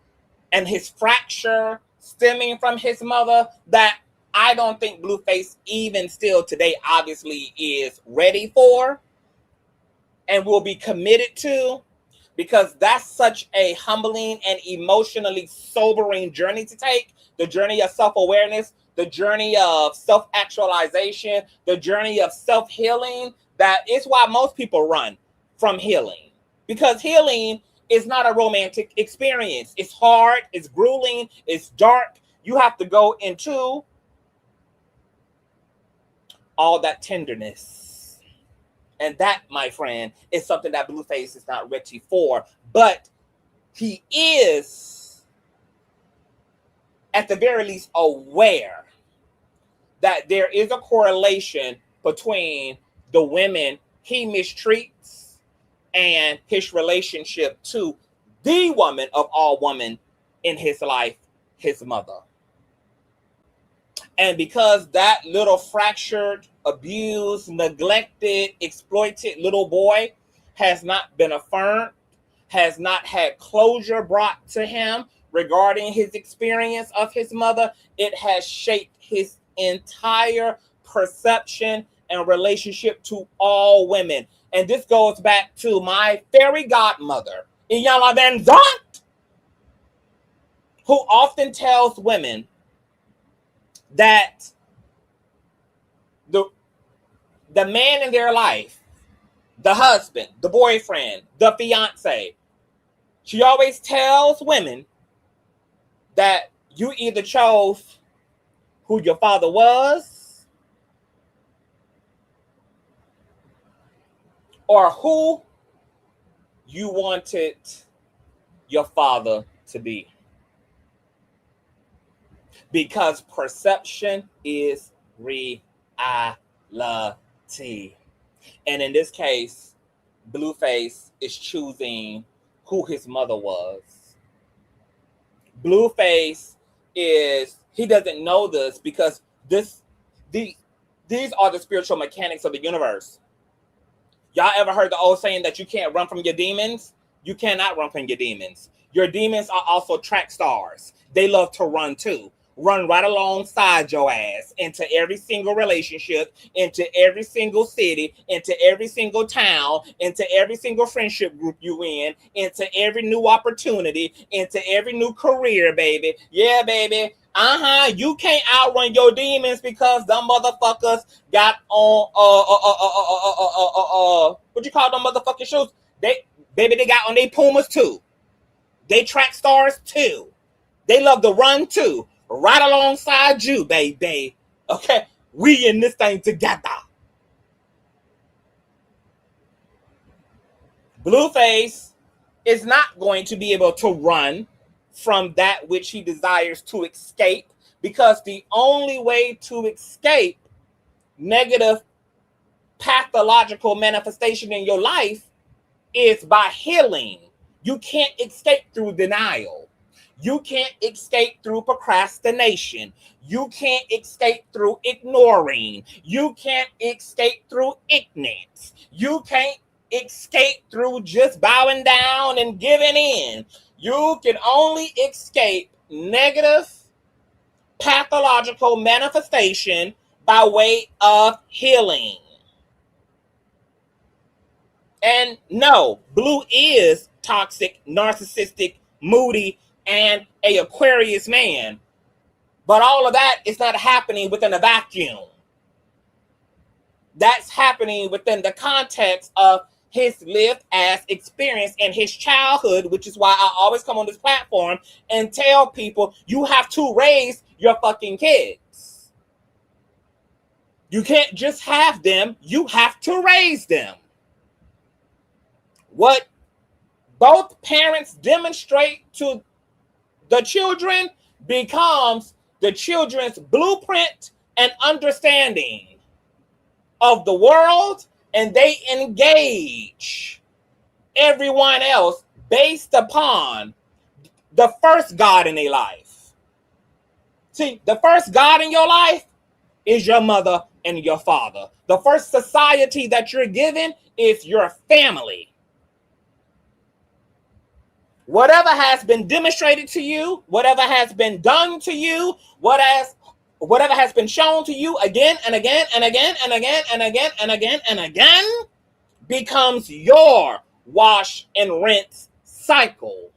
and his fracture stemming from his mother that I don't think Blueface even still today obviously is ready for and will be committed to, because that's such a humbling and emotionally sobering journey to take. The journey of self-awareness, the journey of self-actualization, the journey of self-healing. That is why most people run from healing, because healing is not a romantic experience. It's hard, it's grueling, it's dark. You have to go into all that tenderness. And that, my friend, is something that Blueface is not ready for. But he is, at the very least, aware that there is a correlation between the women he mistreats and his relationship to the woman of all women in his life, his mother. And because that little fractured, abused, neglected, exploited little boy has not been affirmed, has not had closure brought to him regarding his experience of his mother, it has shaped his entire perception and relationship to all women. And this goes back to my fairy godmother, Iyanla Van Zandt, who often tells women that the man in their life, the husband, the boyfriend, the fiance, she always tells women that you either chose who your father was or who you wanted your father to be. Because perception is reality. And in this case, Blueface is choosing who his mother was. Blueface he doesn't know this because these are the spiritual mechanics of the universe. Y'all ever heard the old saying that you can't run from your demons? You cannot run from your demons. Your demons are also track stars. They love to run too. Run right alongside your ass into every single relationship, into every single city, into every single town, into every single friendship group you in, into every new opportunity, into every new career, baby. Yeah, baby. You can't outrun your demons because them motherfuckers got on what you call them motherfucking shoes? They got on their Pumas too. They track stars too. They love to run too. Right alongside you, baby. Okay? We in this thing together. Blueface is not going to be able to run from that which he desires to escape, because the only way to escape negative pathological manifestation in your life is by healing. You can't escape through denial. You can't escape through procrastination. You can't escape through ignoring. You can't escape through ignorance. You can't escape through just bowing down and giving in. You can only escape negative pathological manifestation by way of healing. And no, Blue is toxic, narcissistic, moody, and an Aquarius man. But all of that is not happening within a vacuum. That's happening within the context of his lived ass experience in his childhood, which is why I always come on this platform and tell people you have to raise your fucking kids. You can't just have them, you have to raise them. What both parents demonstrate to the children becomes the children's blueprint and understanding of the world, and they engage everyone else based upon the first God in their life. See, the first God in your life is your mother and your father. The first society that you're given is your family. Whatever has been demonstrated to you, whatever has been done to you, whatever has been shown to you again and again and again and again and again and again and again becomes your wash and rinse cycle.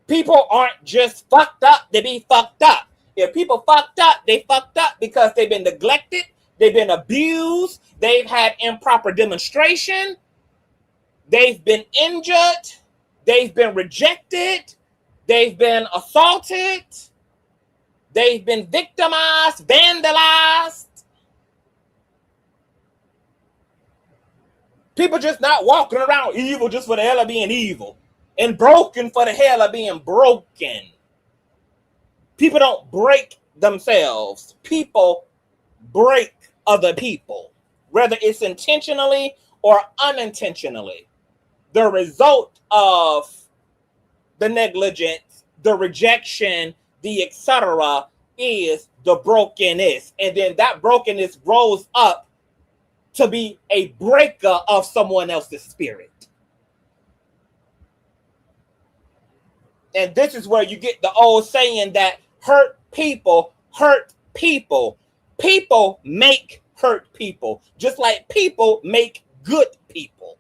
People aren't just fucked up, they be fucked up. If people fucked up, they fucked up because they've been neglected, they've been abused, they've had improper demonstration, they've been injured, they've been rejected, they've been assaulted, they've been victimized, vandalized. People just not walking around evil just for the hell of being evil and broken for the hell of being broken. People don't break themselves. People break other people, whether it's intentionally or unintentionally. The result of the negligence, the rejection, the etc. is the brokenness. And then that brokenness grows up to be a breaker of someone else's spirit. And this is where you get the old saying that hurt people hurt people. People make hurt people, just like people make good people.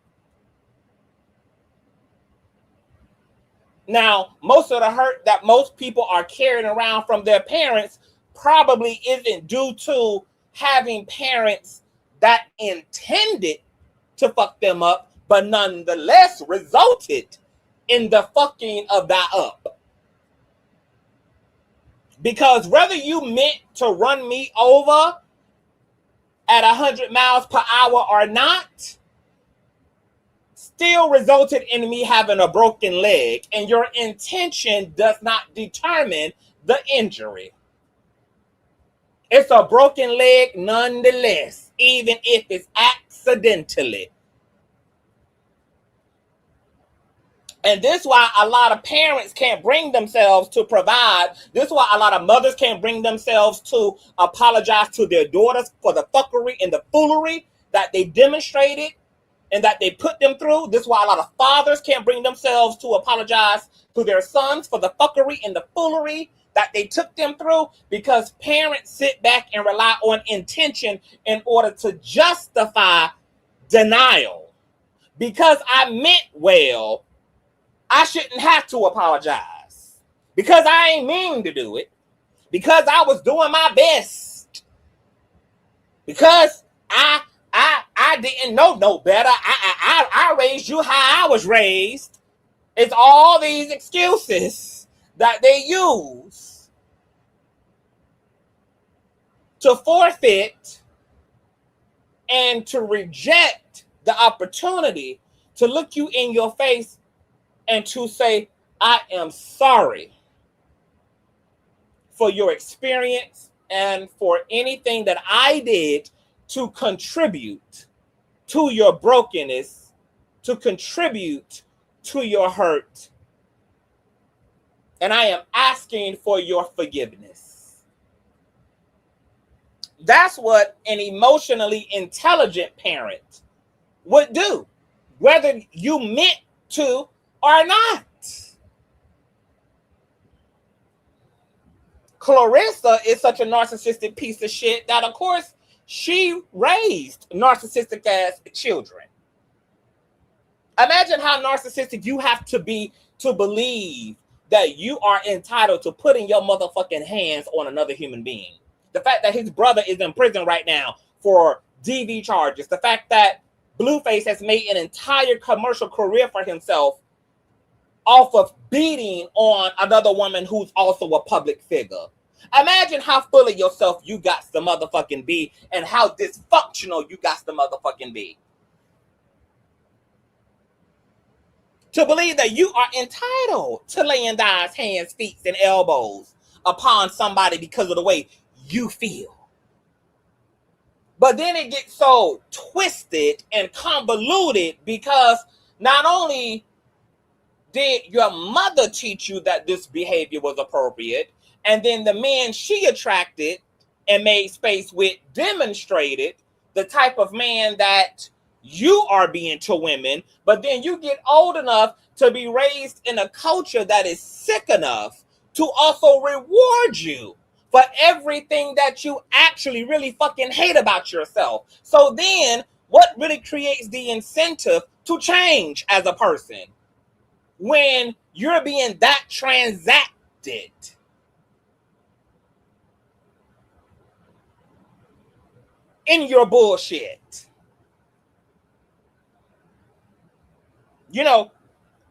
Now, most of the hurt that most people are carrying around from their parents probably isn't due to having parents that intended to fuck them up, but nonetheless resulted in the fucking of that up. Because whether you meant to run me over at 100 miles per hour or not, still resulted in me having a broken leg, and your intention does not determine the injury. It's a broken leg nonetheless, even if it's accidentally. And this is why a lot of parents can't bring themselves to provide. This is why a lot of mothers can't bring themselves to apologize to their daughters for the fuckery and the foolery that they demonstrated and that they put them through. This is why a lot of fathers can't bring themselves to apologize to their sons for the fuckery and the foolery that they took them through, because parents sit back and rely on intention in order to justify denial. Because I meant well, I shouldn't have to apologize. Because I ain't mean to do it. Because I was doing my best. Because I didn't know no better. I raised you how I was raised. It's all these excuses that they use to forfeit and to reject the opportunity to look you in your face and to say, I am sorry for your experience and for anything that I did to contribute to your brokenness, to contribute to your hurt. And I am asking for your forgiveness. That's what an emotionally intelligent parent would do, whether you meant to or not. Clarissa is such a narcissistic piece of shit that, of course, she raised narcissistic ass children. Imagine how narcissistic you have to be to believe that you are entitled to putting your motherfucking hands on another human being. The fact that his brother is in prison right now for DV charges. The fact that Blueface has made an entire commercial career for himself off of beating on another woman who's also a public figure. Imagine how full of yourself you got to motherfucking be and how dysfunctional you got to motherfucking be. To believe that you are entitled to laying down hands, feet, and elbows upon somebody because of the way you feel. But then it gets so twisted and convoluted because not only did your mother teach you that this behavior was appropriate, and then the men she attracted and made space with demonstrated the type of man that you are being to women, but then you get old enough to be raised in a culture that is sick enough to also reward you for everything that you actually really fucking hate about yourself. So then what really creates the incentive to change as a person when you're being that transacted? In your bullshit. You know,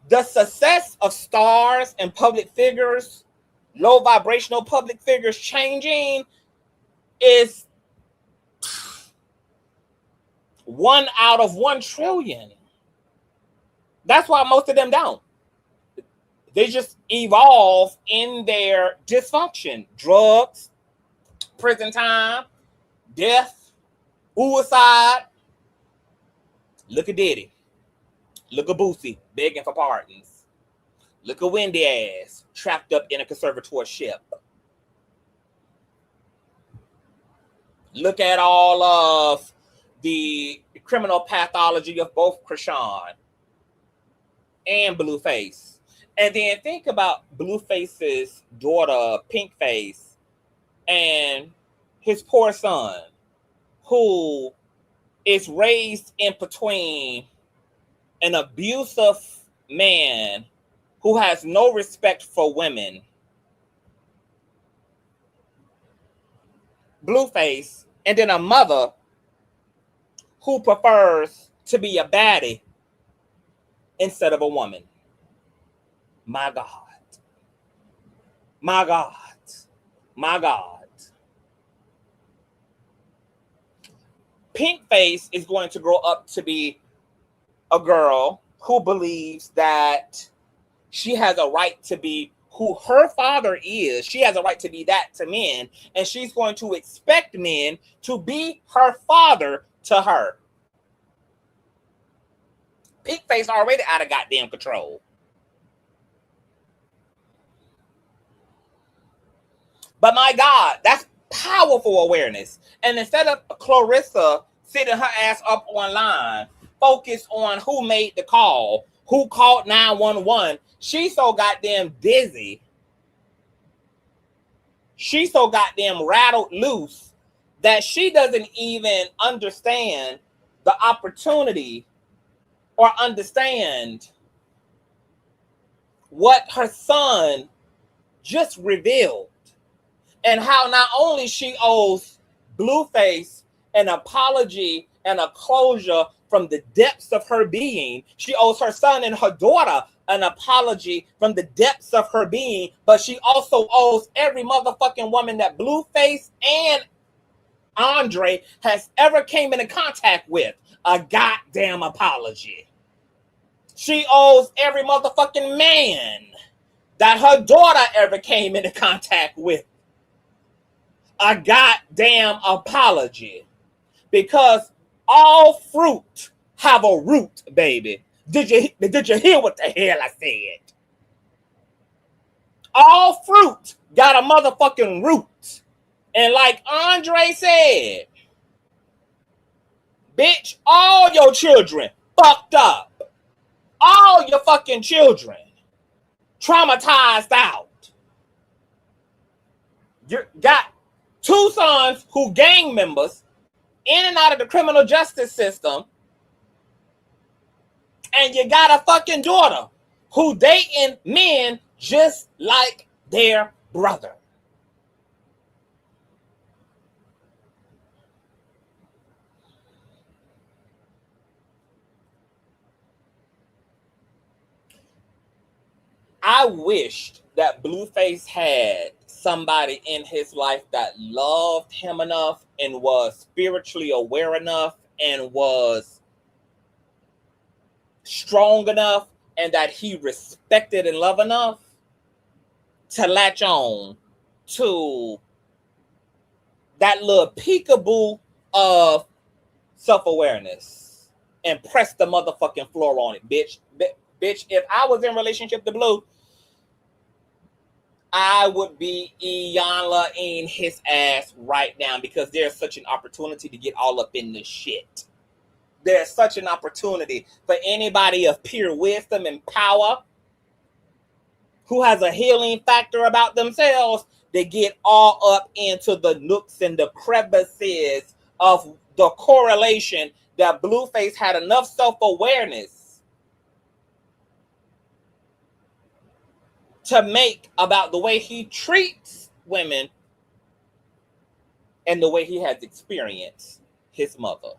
the success of stars and public figures, low vibrational public figures changing is 1 out of 1 trillion. That's why most of them don't. They just evolve in their dysfunction. Drugs, prison time, death, suicide. Look at Diddy. Look at Boosie begging for pardons. Look at Wendy ass trapped up in a conservatorship. Look at all of the criminal pathology of both Chrisean and Blueface. And then think about Blueface's daughter, Pinkface, and his poor son, who is raised in between an abusive man who has no respect for women, Blueface, and then a mother who prefers to be a baddie instead of a woman. My God. My God. My God. Pinkface is going to grow up to be a girl who believes that she has a right to be who her father is. She has a right to be that to men, and she's going to expect men to be her father to her. Pinkface already out of goddamn control. But my God, that's powerful awareness. And instead of Clarissa sitting her ass up online focus on who made the call, who called 911. She's so goddamn dizzy. She's so goddamn rattled loose that she doesn't even understand the opportunity or understand what her son just revealed, and how not only she owes Blueface an apology and a closure from the depths of her being, she owes her son and her daughter an apology from the depths of her being, but she also owes every motherfucking woman that Blueface and Andre has ever came into contact with a goddamn apology. She owes every motherfucking man that her daughter ever came into contact with a goddamn apology. Because all fruit have a root, baby. Did you hear what the hell I said? All fruit got a motherfucking root. And like Andre said, bitch, all your children fucked up. All your fucking children traumatized out. You got two sons who gang members in and out of the criminal justice system, and you got a fucking daughter who dating men just like their brother. I wished that Blueface had somebody in his life that loved him enough and was spiritually aware enough and was strong enough and that he respected and loved enough to latch on to that little peekaboo of self-awareness and press the motherfucking floor on it, bitch. Bitch, if I was in relationship to Blue, I would be Iyanla-ing his ass right now, because there's such an opportunity to get all up in this shit. There's such an opportunity for anybody of pure wisdom and power who has a healing factor about themselves to get all up into the nooks and the crevices of the correlation that Blueface had enough self-awareness to make about the way he treats women and the way he has experienced his mother.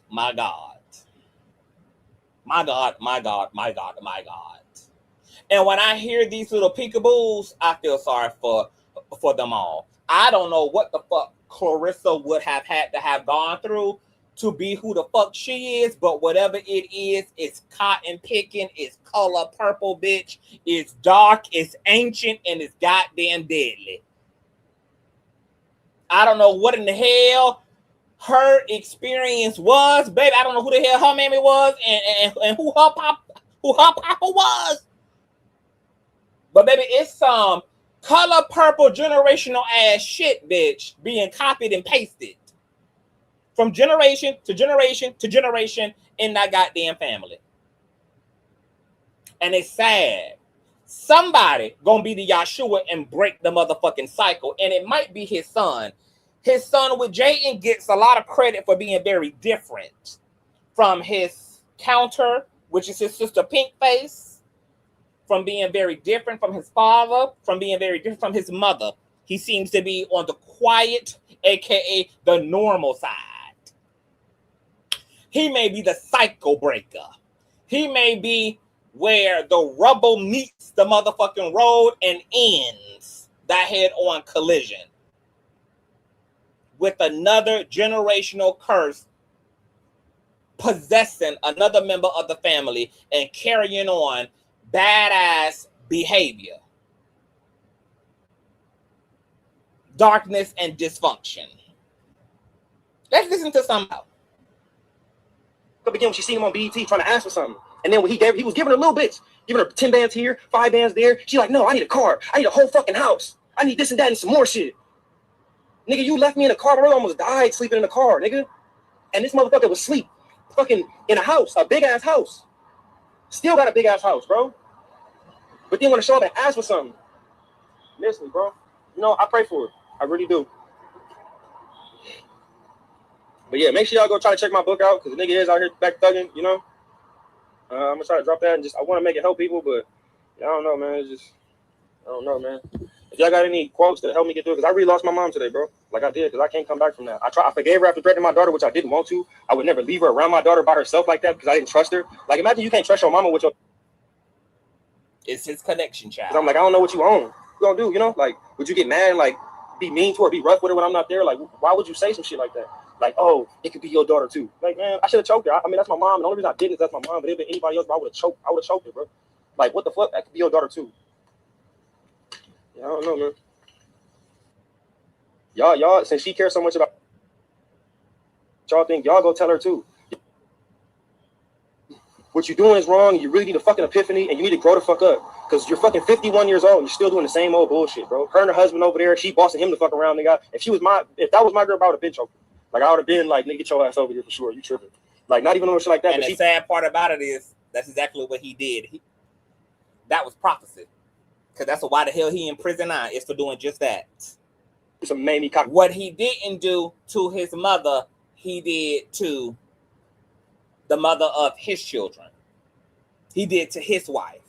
My God. My God, my God, my God, my God. And when I hear these little peekaboos, I feel sorry for them all. I don't know what the fuck Clarissa would have had to have gone through to be who the fuck she is, but whatever it is, it's cotton picking, it's color purple, bitch, it's dark, it's ancient, and it's goddamn deadly. I don't know what in the hell her experience was, baby. I don't know who the hell her mammy was and who her papa was. But baby, it's some color purple generational ass shit, bitch, being copied and pasted from generation to generation to generation in that goddamn family. And it's sad. Somebody gonna be the Yahshua and break the motherfucking cycle. And it might be his son. His son with Jayden gets a lot of credit for being very different from his counter, which is his sister Pinkface, from being very different from his father, from being very different from his mother. He seems to be on the quiet, aka the normal side. He may be the cycle breaker. He may be where the rubble meets the motherfucking road and ends that head-on collision with another generational curse possessing another member of the family and carrying on badass behavior, darkness, and dysfunction. Let's listen to some out. Again, when she seen him on BET trying to ask for something, and then when he was giving her little bits, giving her 10 bands here, 5 bands there. She's like, no, I need a car. I need a whole fucking house. I need this and that and some more shit. Nigga, you left me in a car. I almost died sleeping in a car, nigga. And this motherfucker was asleep. fucking in a house, a big ass house. Still got a big ass house, bro. But then want to show up and ask for something. Miss me, bro. You know, I pray for it. I really do. But yeah, make sure y'all go try to check my book out because the nigga is out here back thugging, you know. I'm gonna try to drop that and I want to make it help people, but I don't know, man. I don't know, man. If y'all got any quotes that help me get through, because I really lost my mom today, bro. Like I did, because I can't come back from that. I forgave her after threatening my daughter, which I didn't want to. I would never leave her around my daughter by herself like that because I didn't trust her. Like imagine you can't trust your mama with your. It's his connection, child. I'm like, I don't know what you own. What you gonna do? You know, like, would you get mad and like be mean to her, be rough with her when I'm not there? Like, why would you say some shit like that? Like, oh, it could be your daughter too. Like, man, I should have choked her. I mean, that's my mom. And the only reason I didn't is that's my mom. But if it been anybody else, I would have choked. I would have choked her, bro. Like, what the fuck? That could be your daughter too. Yeah, I don't know, man. Y'all, since she cares so much about y'all, think y'all go tell her too. What you're doing is wrong. And you really need a fucking epiphany, and you need to grow the fuck up. Because you're fucking 51 years old, and you're still doing the same old bullshit, bro. Her and her husband over there, she bossing him the fuck around, nigga. If that was my girl, I would have been choking. Like I would have been like, nigga, get your ass over here for sure. You tripping? Like not even no shit like that. And the sad part about it is that's exactly what he did. That was prophecy. Because that's why the hell he in prison now is for doing just that. What he didn't do to his mother, he did to the mother of his children. He did to his wife.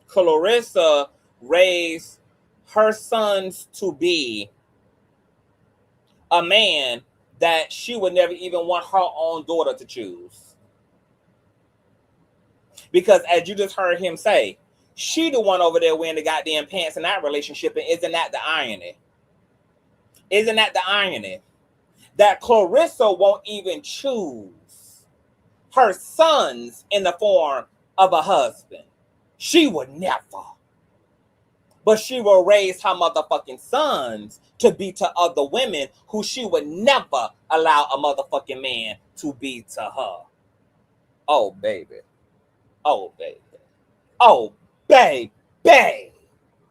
Clarissa raised her sons to be a man that she would never even want her own daughter to choose. Because as you just heard him say, she the one over there wearing the goddamn pants in that relationship, and isn't that the irony? Isn't that the irony? That Clarissa won't even choose her sons in the form of a husband. She would never. But she will raise her motherfucking sons to be to other women who she would never allow a motherfucking man to be to her. Oh, baby. Oh, baby. Oh, baby.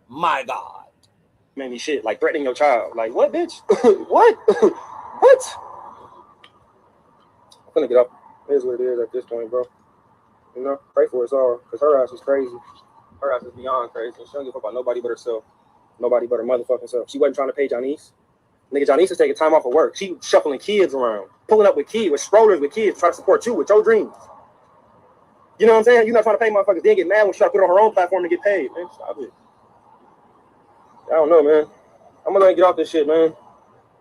My God. Made me shit, like threatening your child. Like, what, bitch? What? What? I'm gonna get up. It is what it is at this point, bro. You know, pray for us all, because her ass is crazy. Her ass is beyond crazy. She don't give a fuck about nobody but herself. Nobody but her motherfucking self. She wasn't trying to pay Janice. Nigga, Janice is taking time off of work. She shuffling kids around, pulling up with kids, with strollers with kids, trying to support you with your dreams. You know what I'm saying? You're not trying to pay motherfuckers, then get mad when she try to put it on her own platform to get paid. Man, stop it. I don't know, man. I'm gonna get off this shit, man.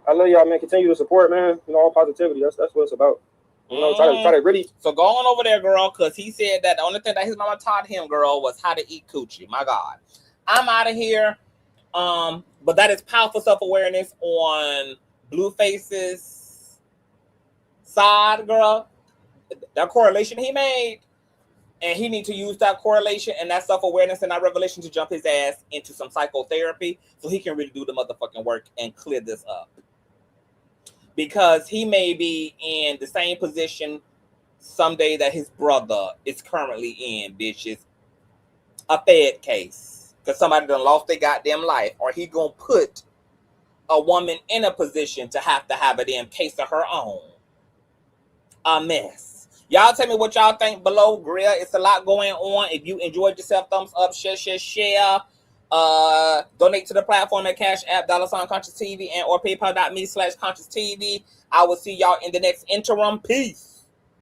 I love y'all, man. Continue to support, man. You know, all positivity. That's what it's about. You know, try to really. So go on over there, girl, because he said that the only thing that his mama taught him, girl, was how to eat coochie. My God. I'm out of here. But that is powerful self-awareness on Blueface's side, girl. That correlation he made. And he needs to use that correlation and that self-awareness and that revelation to jump his ass into some psychotherapy so he can really do the motherfucking work and clear this up. Because he may be in the same position someday that his brother is currently in, bitches. A Fed case. Because somebody done lost their goddamn life. Or he gonna put a woman in a position to have a damn case of her own. A mess. Y'all tell me what y'all think below, Grill. It's a lot going on. If you enjoyed yourself, thumbs up, share. Donate to the platform at Cash App, $Consciouztv, and or PayPal.me/Consciouztv. I will see y'all in the next interim. Peace.